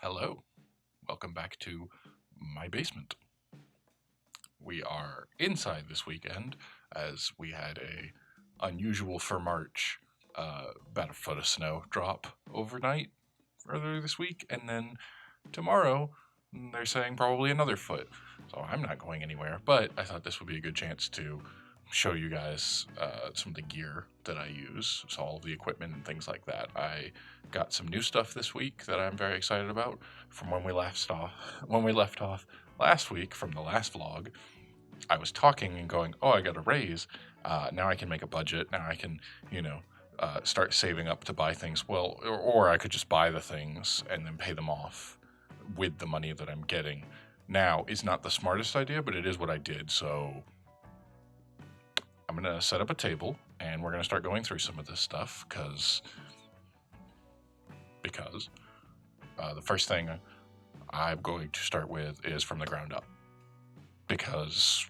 Hello, welcome back to my basement. We are inside this weekend as we had a unusual for March about a foot of snow drop overnight earlier this week, and then tomorrow they're saying probably another foot. So I'm not going anywhere, but I thought this would be a good chance to show you guys some of the gear that I use, so all of the equipment and things like that. I got some new stuff this week that I'm very excited about from when we left off last week from the last vlog. I was talking and going, "Oh, I got a raise. Now I can make a budget. Now I can, you know, start saving up to buy things. Well, or I could just buy the things and then pay them off with the money that I'm getting. Now is not the smartest idea, but it is what I did. So I'm gonna set up a table and we're gonna start going through some of this stuff because the first thing I'm going to start with is from the ground up because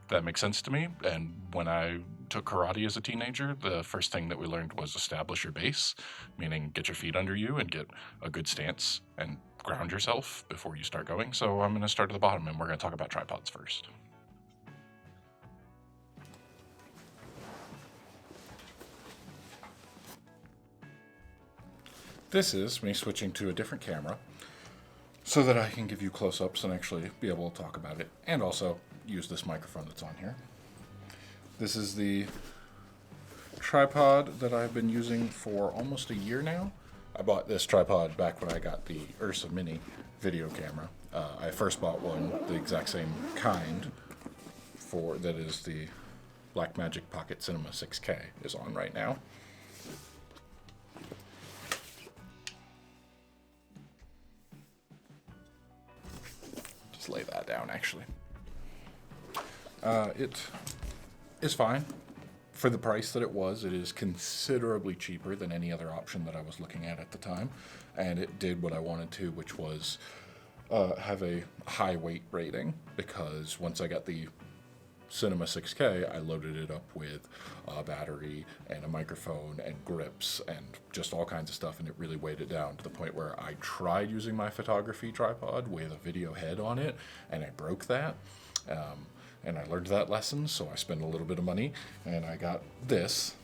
that makes sense to me. And when I took karate as a teenager, the first thing that we learned was establish your base, meaning get your feet under you and get a good stance and ground yourself before you start going. So I'm going to start at the bottom and we're going to talk about tripods first. This is me switching to a different camera so that I can give you close-ups and actually be able to talk about it, and also use this microphone that's on here. This is the tripod that I've been using for almost a year now. I bought this tripod back when I got the Ursa Mini video camera. I first bought one, the exact same kind, that is the Blackmagic Pocket Cinema 6K is on right now. Just lay that down, actually. It is fine. For the price that it is considerably cheaper than any other option that I was looking at the time. And it did what I wanted to, which was have a high weight rating, because once I got the Cinema 6K, I loaded it up with a battery and a microphone and grips and just all kinds of stuff, and it really weighed it down to the point where I tried using my photography tripod with a video head on it, and I broke that. And I learned that lesson, so I spent a little bit of money, and I got this.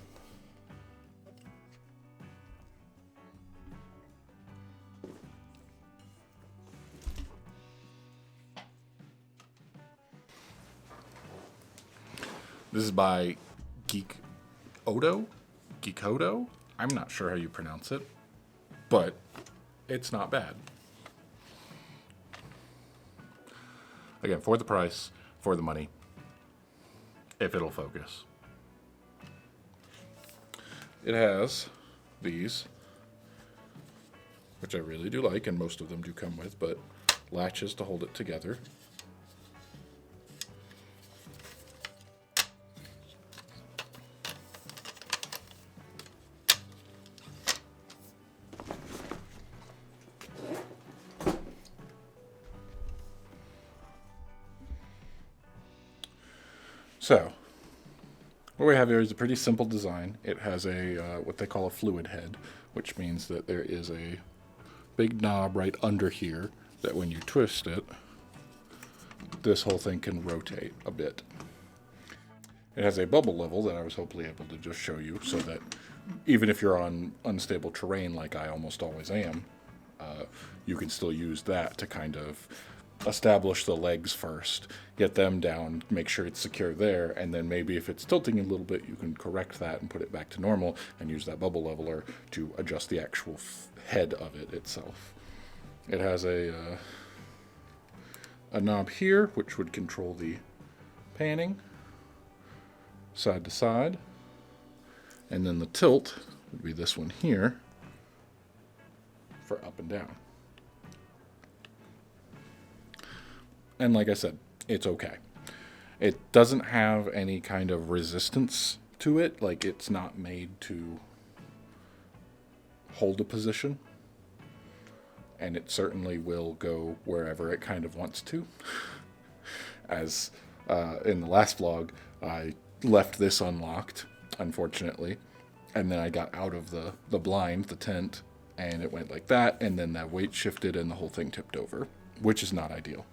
This is by Geekoto. I'm not sure how you pronounce it, but it's not bad. Again, for the price, for the money, if it'll focus. It has these, which I really do like, and most of them do come with, but latches to hold it together. So, what we have here is a pretty simple design. It has a what they call a fluid head, which means that there is a big knob right under here that when you twist it, this whole thing can rotate a bit. It has a bubble level that I was hopefully able to just show you, so that even if you're on unstable terrain like I almost always am, you can still use that to kind of establish the legs first, get them down, make sure it's secure there, and then maybe if it's tilting a little bit, you can correct that and put it back to normal and use that bubble leveler to adjust the actual head of it itself. It has a knob here, which would control the panning side to side, and then the tilt would be this one here for up and down. And like I said, it's okay. It doesn't have any kind of resistance to it. Like, it's not made to hold a position. And it certainly will go wherever it kind of wants to. As in the last vlog, I left this unlocked, unfortunately. And then I got out of the blind, the tent, and it went like that, and then that weight shifted and the whole thing tipped over, which is not ideal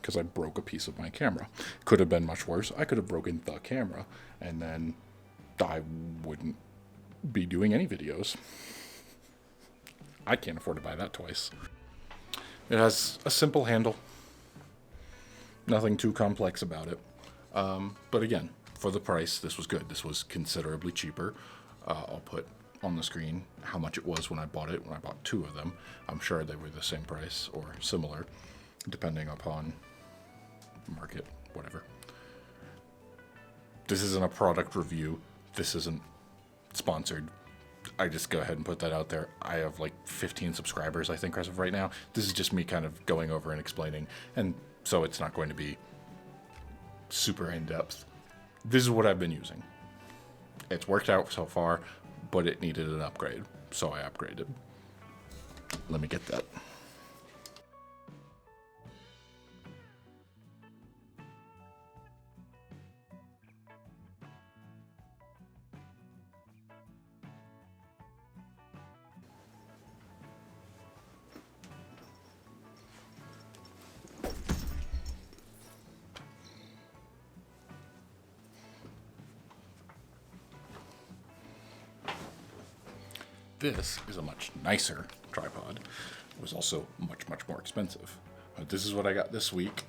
because I broke a piece of my camera. Could have been much worse. I could have broken the camera, and then I wouldn't be doing any videos. I can't afford to buy that twice. It has a simple handle. Nothing too complex about it. But again, for the price, this was good. This was considerably cheaper. I'll put on the screen how much it was when I bought it, when I bought 2 of them. I'm sure they were the same price or similar, depending upon market, whatever. This isn't a product review. This isn't sponsored. I just go ahead and put that out there. I have like 15 subscribers, I think, as of right now. This is just me kind of going over and explaining, and so it's not going to be super in-depth. This is what I've been using. It's worked out so far, but it needed an upgrade, so I upgraded. Let me get that. This is a much nicer tripod. It was also much, much more expensive. But this is what I got this week.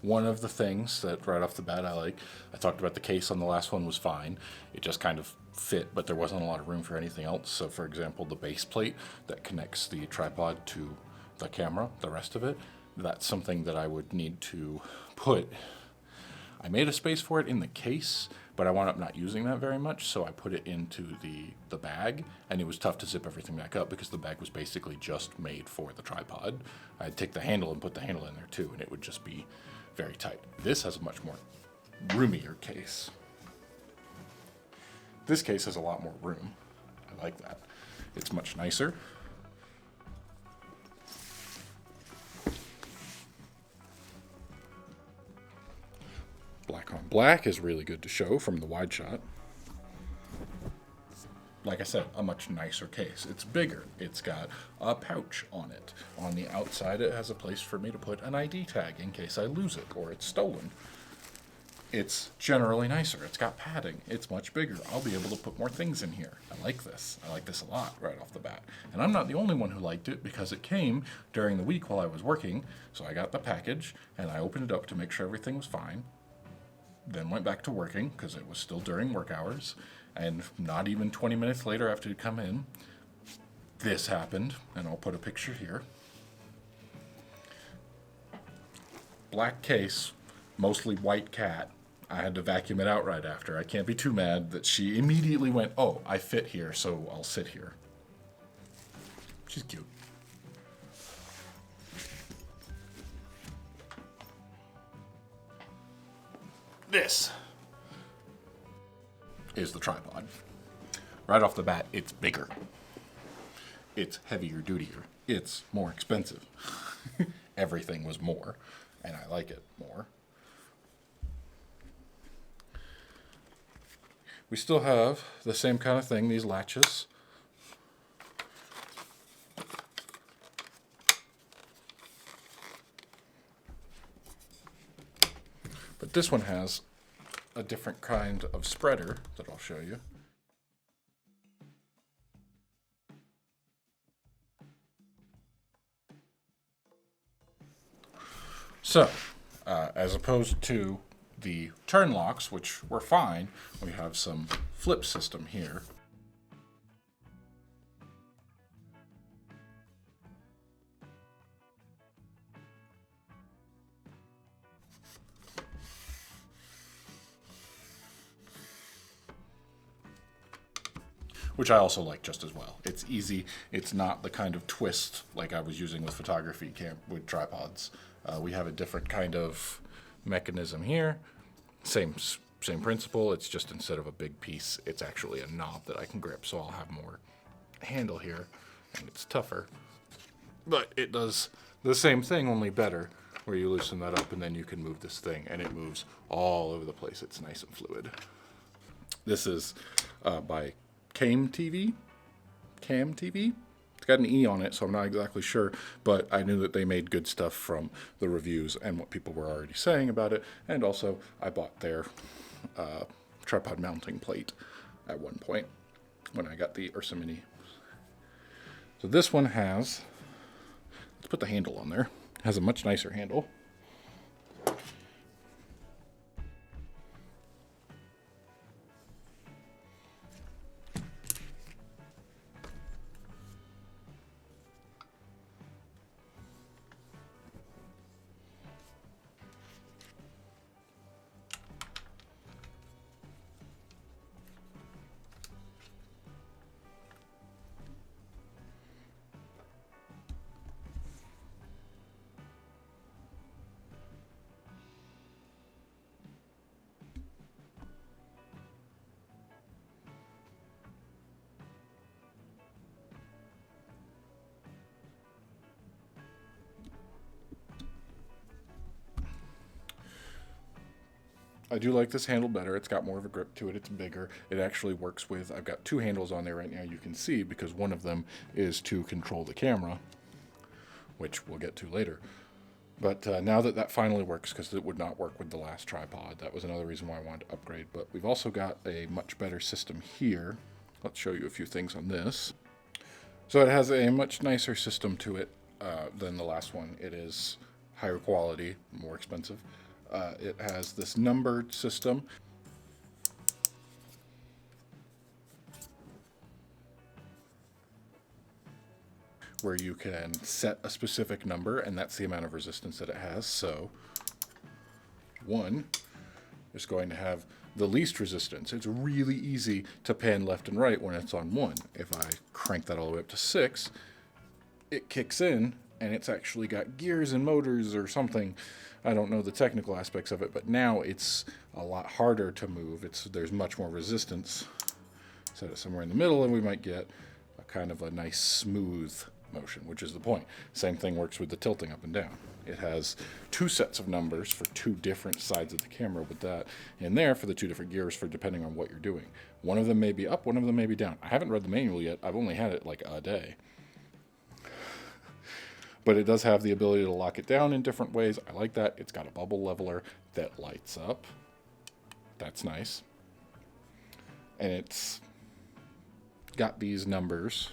One of the things that right off the bat I talked about the case on the last one was fine. It just kind of fit, but there wasn't a lot of room for anything else. So for example, the base plate that connects the tripod to the camera, the rest of it, that's something that I would need to put. I made a space for it in the case, but I wound up not using that very much, so I put it into the bag, and it was tough to zip everything back up because the bag was basically just made for the tripod. I'd take the handle and put the handle in there too, and it would just be very tight. This has a much more roomier case. This case has a lot more room. I like that. It's much nicer. Black on black is really good to show from the wide shot. Like I said, a much nicer case. It's bigger. It's got a pouch on it. On the outside, it has a place for me to put an ID tag in case I lose it or it's stolen. It's generally nicer. It's got padding. It's much bigger. I'll be able to put more things in here. I like this. I like this a lot right off the bat. And I'm not the only one who liked it because it came during the week while I was working. So I got the package and I opened it up to make sure everything was fine. Then went back to working because it was still during work hours, and not even 20 minutes later after it come in, this happened, and I'll put a picture here. Black case, mostly white cat. I had to vacuum it out right after. I can't be too mad that she immediately went, oh, I fit here, so I'll sit here. She's cute. This is the tripod. Right off the bat, it's bigger. It's heavier dutier. It's more expensive. Everything was more, and I like it more. We still have the same kind of thing, these latches. But this one has a different kind of spreader that I'll show you. So, as opposed to the turn locks, which were fine, we have some flip system here. Which I also like just as well. It's easy. It's not the kind of twist like I was using with photography with tripods. We have a different kind of mechanism here. Same principle. It's just instead of a big piece, it's actually a knob that I can grip. So I'll have more handle here, and it's tougher. But it does the same thing, only better, where you loosen that up and then you can move this thing, and it moves all over the place. It's nice and fluid. This is by Came TV. Cam TV. It's got an E on it, so I'm not exactly sure, but I knew that they made good stuff from the reviews and what people were already saying about it. And also, I bought their tripod mounting plate at one point when I got the Ursa Mini. So this one has, let's put the handle on there, it has a much nicer handle. I do like this handle better. It's got more of a grip to it. It's bigger. It actually works with, I've got two handles on there right now, you can see, because one of them is to control the camera, which we'll get to later. But now that that finally works, because it would not work with the last tripod, that was another reason why I wanted to upgrade. But we've also got a much better system here. Let's show you a few things on this. So it has a much nicer system to it than the last one. It is higher quality, more expensive. It has this numbered system. Where you can set a specific number, and that's the amount of resistance that it has. So 1 is going to have the least resistance. It's really easy to pan left and right when it's on 1. If I crank that all the way up to 6, it kicks in, and it's actually got gears and motors or something. I don't know the technical aspects of it, but now it's a lot harder to move. There's much more resistance. Set it somewhere in the middle, and we might get a kind of a nice smooth motion, which is the point. Same thing works with the tilting up and down. It has 2 sets of numbers for 2 different sides of the camera with that in there for the 2 different gears for depending on what you're doing. One of them may be up, one of them may be down. I haven't read the manual yet. I've only had it like a day. But it does have the ability to lock it down in different ways. I like that. It's got a bubble leveler that lights up. That's nice. And it's got these numbers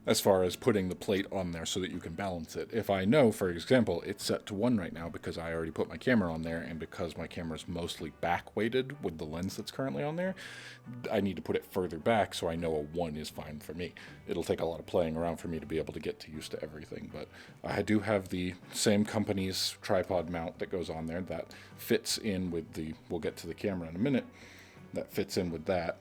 as far as putting the plate on there so that you can balance it. If I know, for example, it's set to 1 right now because I already put my camera on there, and because my camera is mostly back weighted with the lens that's currently on there, I need to put it further back so I know a 1 is fine for me. It'll take a lot of playing around for me to be able to get used to everything, but I do have the same company's tripod mount that goes on there that fits in with the, we'll get to the camera in a minute, that fits in with that,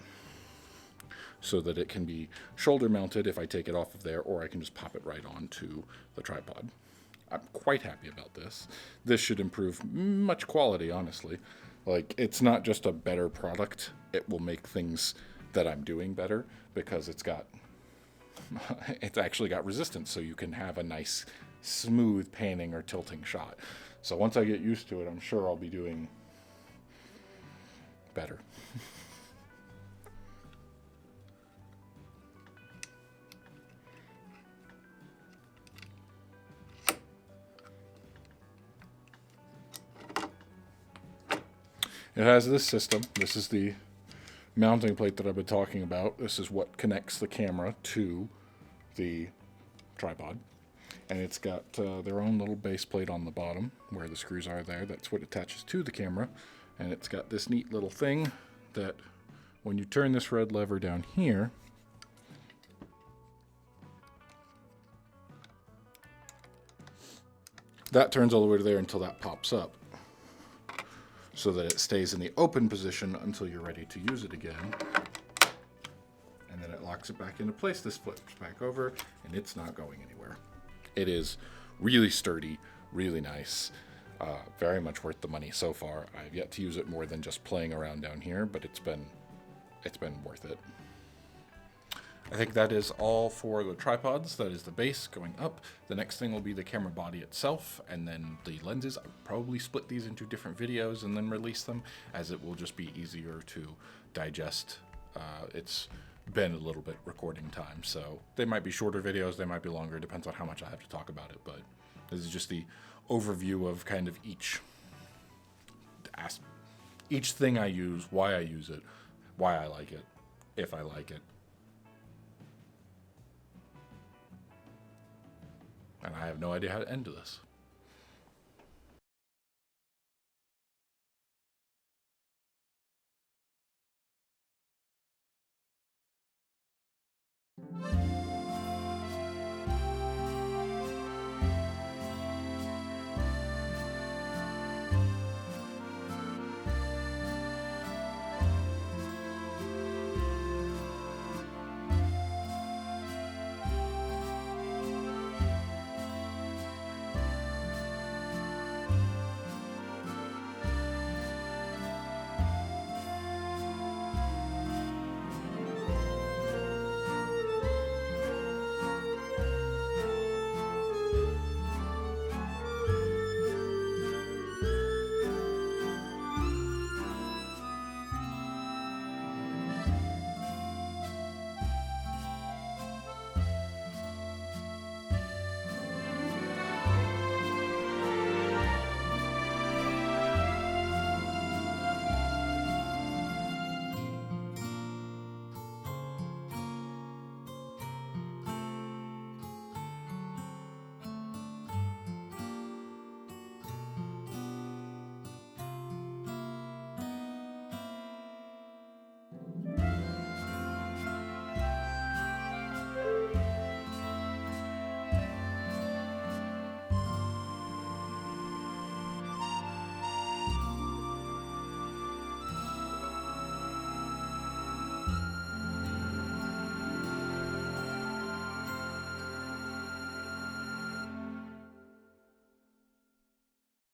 so that it can be shoulder mounted if I take it off of there, or I can just pop it right onto the tripod. I'm quite happy about this. This should improve much quality, honestly. Like, it's not just a better product, it will make things that I'm doing better, because it's actually got resistance, so you can have a nice smooth panning or tilting shot. So once I get used to it, I'm sure I'll be doing better. It has this system. This is the mounting plate that I've been talking about. This is what connects the camera to the tripod. And it's got their own little base plate on the bottom where the screws are there. That's what attaches to the camera. And it's got this neat little thing that when you turn this red lever down here, that turns all the way to there until that pops up, so that it stays in the open position until you're ready to use it again. And then it locks it back into place. This flips back over, and it's not going anywhere. It is really sturdy, really nice, very much worth the money so far. I've yet to use it more than just playing around down here, but it's been worth it. I think that is all for the tripods. That is the base going up. The next thing will be the camera body itself, and then the lenses. I'll probably split these into different videos and then release them, as it will just be easier to digest it's been a little bit recording time. So they might be shorter videos, they might be longer, depends on how much I have to talk about it. But this is just the overview of kind of each thing I use, why I use it, why I like it, if I like it. And I have no idea how to end this.